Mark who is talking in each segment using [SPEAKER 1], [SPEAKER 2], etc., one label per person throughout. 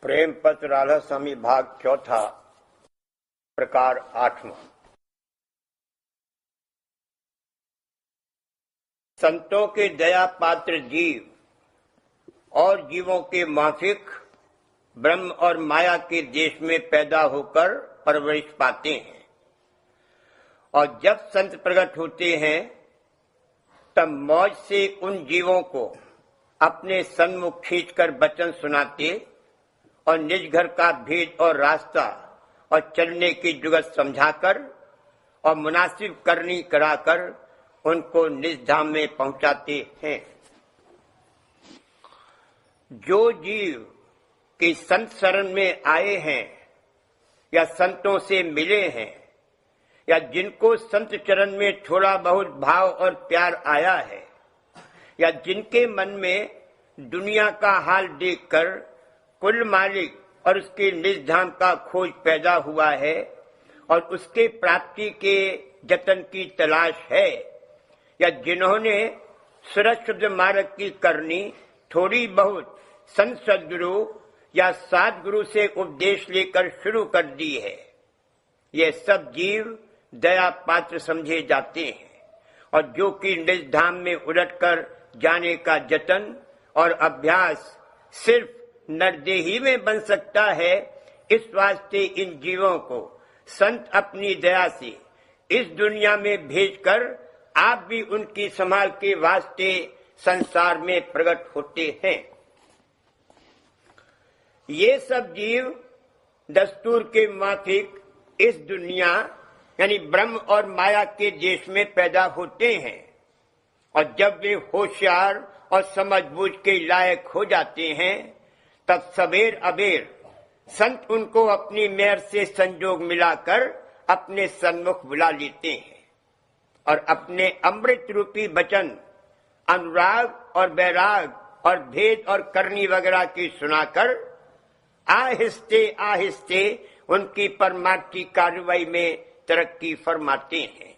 [SPEAKER 1] प्रेम पत्र राधा स्वामी भाग चौथा प्रकार 8वां। संतों के दया पात्र जीव और जीवों के माफिक ब्रह्म और माया के देश में पैदा होकर परवरिश पाते हैं, और जब संत प्रकट होते हैं तब मौज से उन जीवों को अपने सन्मुख खींचकर वचन सुनाते और निज घर का भेद और रास्ता और चलने की जुगत समझाकर और मुनासिब करनी कराकर उनको निज धाम में पहुंचाते हैं। जो जीव कि संत शरण में आए हैं या संतों से मिले हैं या जिनको संत चरण में थोड़ा बहुत भाव और प्यार आया है या जिनके मन में दुनिया का हाल देखकर कुल मालिक और उसके निज धाम का खोज पैदा हुआ है और उसके प्राप्ति के जतन की तलाश है, या जिन्होंने सुरक्षित मार्ग की करनी थोड़ी बहुत संत सद्गुरु या सद्गुरु से उपदेश लेकर शुरू कर दी है, ये सब जीव दया पात्र समझे जाते हैं। और जो कि निज धाम में उलटकर जाने का जतन और अभ्यास सिर्फ नरदेही में बन सकता है, इस वास्ते इन जीवों को संत अपनी दया से इस दुनिया में भेजकर आप भी उनकी संभाल के वास्ते संसार में प्रकट होते हैं। ये सब जीव दस्तूर के माफिक इस दुनिया यानी ब्रह्म और माया के देश में पैदा होते हैं, और जब वे होशियार और समझबूझ के लायक हो जाते हैं तब सबेर अबेर संत उनको अपनी मेहर से संजोग मिलाकर अपने सन्मुख बुला लेते हैं और अपने अमृत रूपी वचन अनुराग और वैराग और भेद और करनी वगैरह की सुनाकर आहिस्ते आहिस्ते उनकी परमार्थी कार्रवाई में तरक्की फरमाते हैं।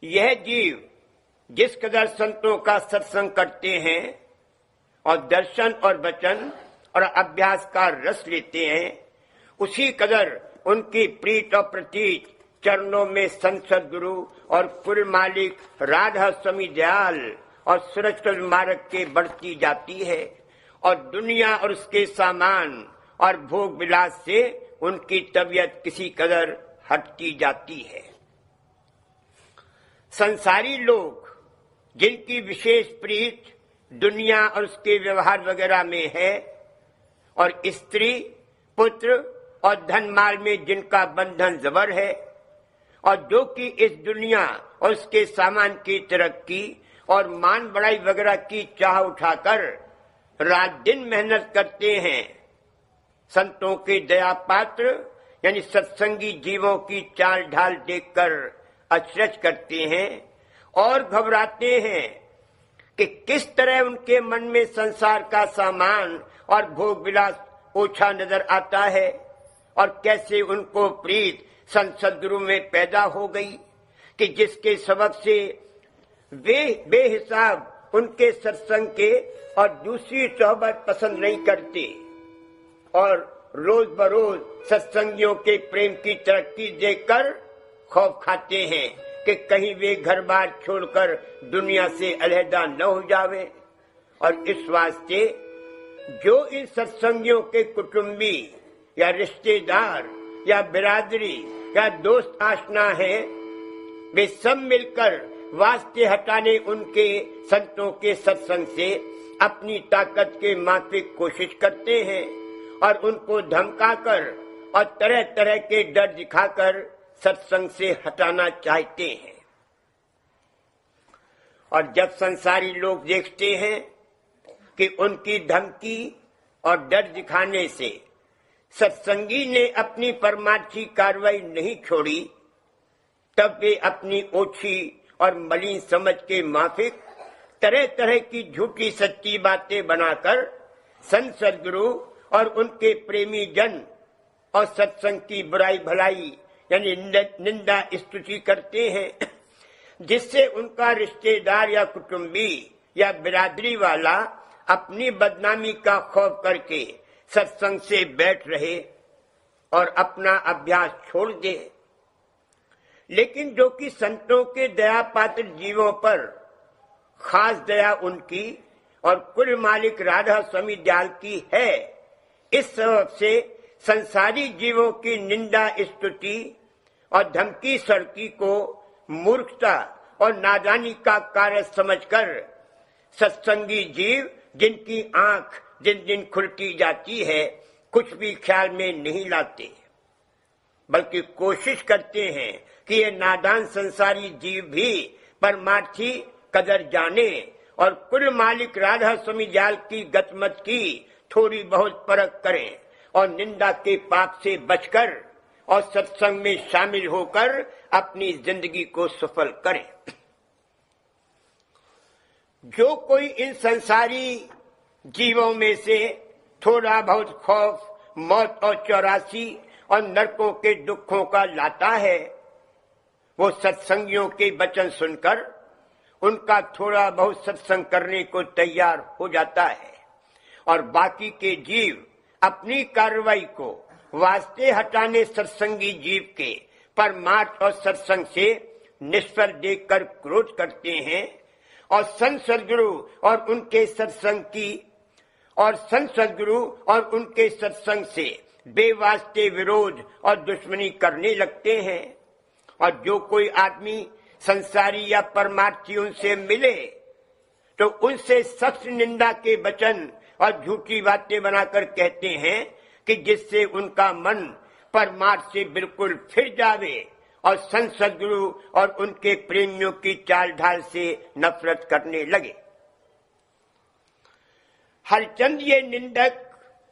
[SPEAKER 1] यह जीव जिस कदर संतों का सत्संग करते हैं और दर्शन और वचन और अभ्यास का रस लेते हैं, उसी कदर उनकी प्रीत और प्रतीत चरणों में संत सद्गुरु और कुल मालिक राधा स्वामी दयाल और सुरक्षित मार्ग के बढ़ती जाती है, और दुनिया और उसके सामान और भोग विलास से उनकी तबीयत किसी कदर हटती जाती है। संसारी लोग जिनकी विशेष प्रीत दुनिया और उसके व्यवहार वगैरह में है, और स्त्री पुत्र और धन माल में जिनका बंधन जबर है, और जो कि इस दुनिया और उसके सामान की तरक्की और मान बढ़ाई वगैरह की चाह उठाकर रात दिन मेहनत करते हैं, संतों के दया पात्र यानी सत्संगी जीवों की चाल ढाल देखकर अचरज करते हैं और घबराते हैं कि किस तरह उनके मन में संसार का सामान और भोग विलास ओछा नजर आता है, और कैसे उनको प्रीत संत सद्गुरु में पैदा हो गई कि जिसके सबब से वे बेहिसाब उनके सत्संग के और दूसरी सोहबत पसंद नहीं करते, और रोज बरोज सत्संगियों के प्रेम की तरक्की देखकर खौफ खाते हैं कि कहीं वे घर बार छोड़कर दुनिया से अलहदा न हो जावे। और इस वास्ते जो इन सत्संगियों के कुटुंबी या रिश्तेदार या बिरादरी या दोस्त आशना है, वे सब मिलकर वास्ते हटाने उनके संतों के सत्संग से अपनी ताकत के माफिक कोशिश करते हैं और उनको धमकाकर और तरह तरह के डर दिखाकर सत्संग से हटाना चाहते हैं। और जब संसारी लोग देखते हैं कि उनकी धमकी और डर दिखाने से सत्संगी ने अपनी परमार्थी कार्रवाई नहीं छोड़ी, तब वे अपनी ओछी और मलिन समझ के माफिक तरह तरह की झूठी सच्ची बातें बनाकर संत सद्गुरु और उनके प्रेमी जन और सत्संग की बुराई भलाई यानी निंदा स्तुति करते हैं, जिससे उनका रिश्तेदार या कुटुंबी या बिरादरी वाला अपनी बदनामी का खौफ करके सत्संग से बैठ रहे और अपना अभ्यास छोड़ दे। लेकिन जो कि संतों के दया पात्र जीवों पर खास दया उनकी और कुल मालिक राधा स्वामी दयाल की है, इस सबब से संसारी जीवों की निंदा, स्तुति और धमकी सड़की को मूर्खता और नादानी का कार्य समझकर सत्संगी जीव, जिनकी आंख दिन दिन खुलती जाती है, कुछ भी ख्याल में नहीं लाते, बल्कि कोशिश करते हैं कि ये नादान संसारी जीव भी परमार्थी कदर जाने और कुल मालिक राधा स्वामी दयाल की गतमत की थोड़ी बहुत परख करें और निंदा के पाप से बचकर और सत्संग में शामिल होकर अपनी जिंदगी को सफल करें। जो कोई इन संसारी जीवों में से थोड़ा बहुत खौफ, मौत और 84 और नरकों के दुखों का लाता है, वो सत्संगियों के वचन सुनकर उनका थोड़ा बहुत सत्संग करने को तैयार हो जाता है और बाकी के जीव अपनी कार्रवाई को वास्ते हटाने सत्संगी जीव के परमार्थ और सत्संग से निष्फल देखकर क्रोध करते हैं और संत सद्गुरु और उनके सत्संग से बेवास्ते विरोध और दुश्मनी करने लगते हैं। और जो कोई आदमी संसारी या परमार्थियों से मिले तो उनसे सख्त निंदा के वचन और झूठी बातें बनाकर कहते हैं कि जिससे उनका मन परमार्थ से बिल्कुल फिर जावे और संत सद्गुरु और उनके प्रेमियों की चाल ढाल से नफरत करने लगे। हरचंद ये निंदक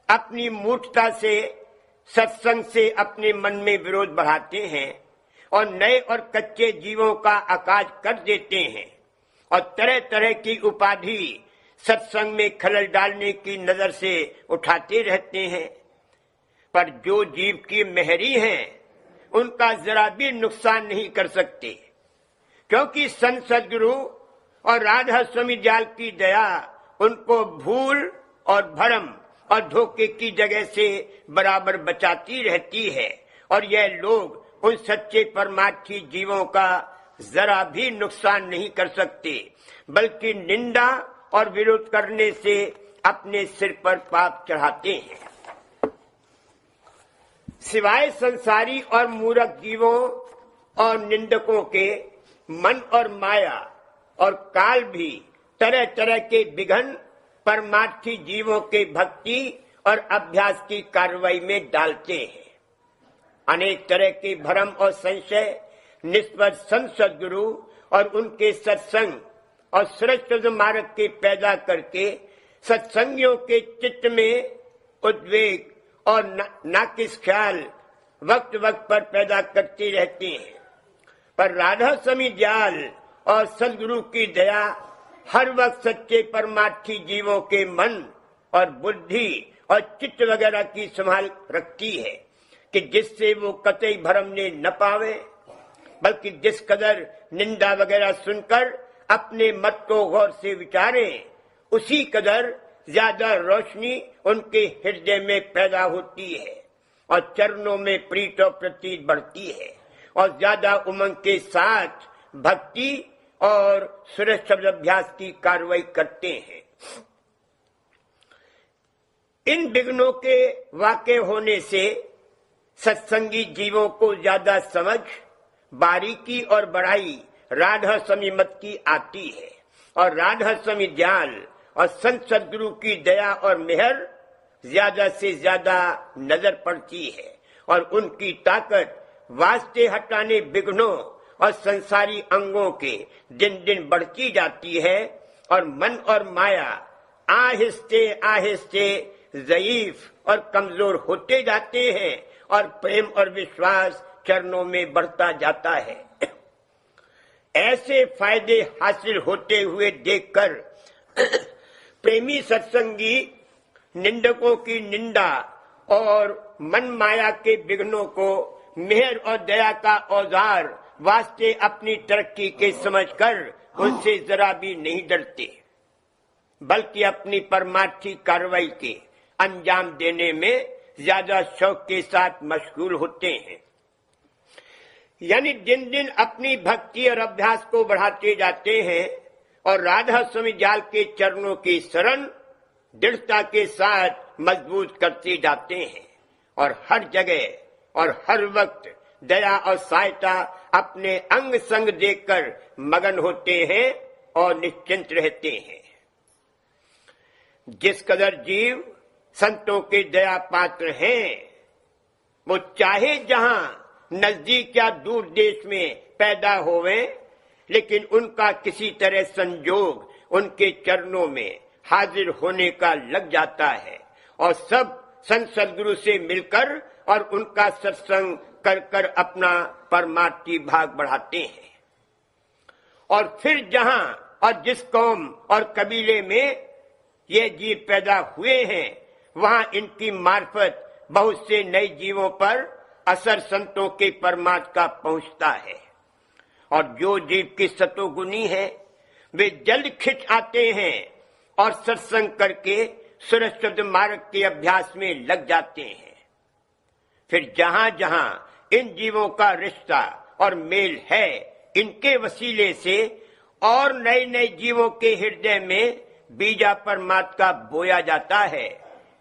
[SPEAKER 1] अपनी मूर्खता से सत्संग से अपने मन में विरोध बढ़ाते हैं और नए और कच्चे जीवों का आकाश कर देते हैं और तरह तरह की उपाधि सत्संग में खलल डालने की नजर से उठाते रहते हैं। पर जो जीव की मेहरी हैं, उनका जरा भी नुकसान नहीं कर सकते, क्योंकि संत सद्गुरु और राधा स्वामी दयाल की दया उनको भूल और भरम और धोखे की जगह से बराबर बचाती रहती है और यह लोग उन सच्चे परमार्थी जीवों का जरा भी नुकसान नहीं कर सकते, बल्कि निंदा और विरोध करने से अपने सिर पर पाप चढ़ाते हैं। सिवाय संसारी और मूर्ख जीवों और निंदकों के मन और माया और काल भी तरह तरह के विघ्न परमार्थी जीवों के भक्ति और अभ्यास की कार्रवाई में डालते हैं। अनेक तरह के भ्रम और संशय निष्फल संत सद्गुरु और उनके सत्संग और श्रेष्ठ मार्ग के पैदा करके सत्संगियों के चित्त में उद्वेग और नाकिस ख्याल वक्त वक्त पर पैदा करते रहते हैं। पर राधा स्वामी दयाल और सद्गुरु की दया हर वक्त सच्चे परमार्थी जीवों के मन और बुद्धि और चित्त वगैरह की संभाल रखती है कि जिससे वो कतई भरमने न पावे, बल्कि जिस कदर निंदा वगैरह सुनकर अपने मत को गौर से विचारें, उसी कदर ज्यादा रोशनी उनके हृदय में पैदा होती है और चरणों में प्रीत और प्रतीत बढ़ती है और ज्यादा उमंग के साथ भक्ति और श्रेष्ठ शब्द अभ्यास की कार्रवाई करते हैं। इन विघ्नों के वाक़े होने से सत्संगी जीवों को ज्यादा समझ, बारीकी और बढ़ाई राधा स्वामी मत की आती है और राधा स्वामी दयाल और संत सद्गुरु की दया और मेहर ज्यादा से ज्यादा नजर पड़ती है और उनकी ताकत वास्ते हटाने विघ्नों और संसारी अंगों के दिन दिन बढ़ती जाती है और मन और माया आहिस्ते आहिस्ते ज़ईफ और कमजोर होते जाते हैं और प्रेम और विश्वास चरणों में बढ़ता जाता है। ऐसे फायदे हासिल होते हुए देखकर प्रेमी सत्संगी निंदकों की निंदा और मन माया के विघ्नों को मेहर और दया का औजार वास्ते अपनी तरक्की के समझकर उनसे जरा भी नहीं डरते। बल्कि अपनी परमार्थी कार्रवाई के अंजाम देने में ज्यादा शौक के साथ मशगूल होते हैं। यानी दिन दिन अपनी भक्ति और अभ्यास को बढ़ाते जाते हैं और राधा स्वामी जाल के चरणों की शरण दृढ़ता के साथ मजबूत करते जाते हैं और हर जगह और हर वक्त दया और सहायता अपने अंग संग देखकर मगन होते हैं और निश्चिंत रहते हैं। जिस कदर जीव संतों के दया पात्र हैं, वो चाहे जहां नजदीक या दूर देश में पैदा होवे, लेकिन उनका किसी तरह संजोग उनके चरणों में हाजिर होने का लग जाता है और सब संत सदगुरु से मिलकर और उनका सत्संग कर कर अपना परमार्थी भाग बढ़ाते हैं। और फिर जहां और जिस कौम और कबीले में ये जीव पैदा हुए हैं, वहां इनकी मार्फत बहुत से नए जीवों पर असर संतों के परमार्थ का पहुंचता है। और जो जीव की सतोगुनी है, वे जल्द खिंच आते हैं और सत्संग करके सुरक्षित मार्ग के अभ्यास में लग जाते हैं। फिर जहां जहां इन जीवों का रिश्ता और मेल है, इनके वसीले से और नए नए जीवों के हृदय में बीजा परमात्मा का बोया जाता है।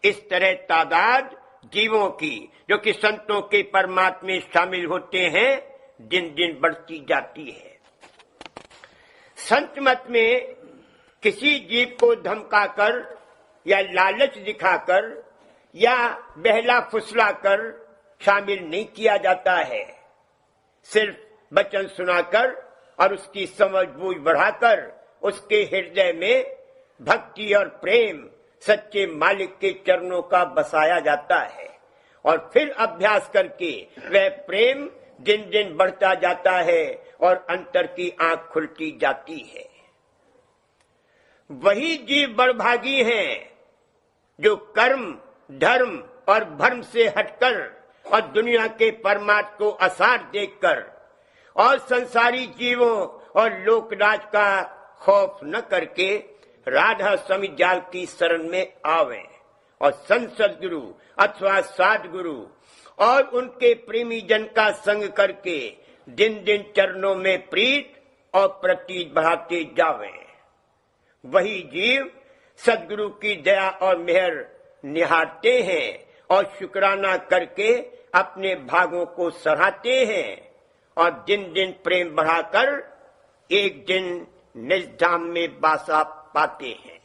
[SPEAKER 1] इस तरह तादाद जीवों की जो कि संतों के परमात्मा में शामिल होते हैं, दिन दिन बढ़ती जाती है। संत मत में किसी जीव को धमकाकर या लालच दिखाकर या बहला फुसलाकर शामिल नहीं किया जाता है। सिर्फ वचन सुनाकर और उसकी समझ बूझ बढ़ाकर उसके हृदय में भक्ति और प्रेम सच्चे मालिक के चरणों का बसाया जाता है और फिर अभ्यास करके वह प्रेम दिन दिन बढ़ता जाता है और अंतर की आंख खुलती जाती है। वही जीव बड़भागी हैं जो कर्म, धर्म और भर्म से हटकर और दुनिया के परमार्थ को आसार देखकर और संसारी जीवों और लोकराज का खौफ न करके राधा स्वामी जाल की शरण में आवे और संत सदगुरु अथवा साधगुरु और उनके प्रेमी जन का संग करके दिन दिन चरणों में प्रीत और प्रतीत बढ़ाते जावे। वही जीव सदगुरु की दया और मेहर निहारते हैं और शुक्राना करके अपने भागों को सराहते हैं और दिन दिन प्रेम बढ़ाकर एक दिन निज धाम में बासा पाते हैं।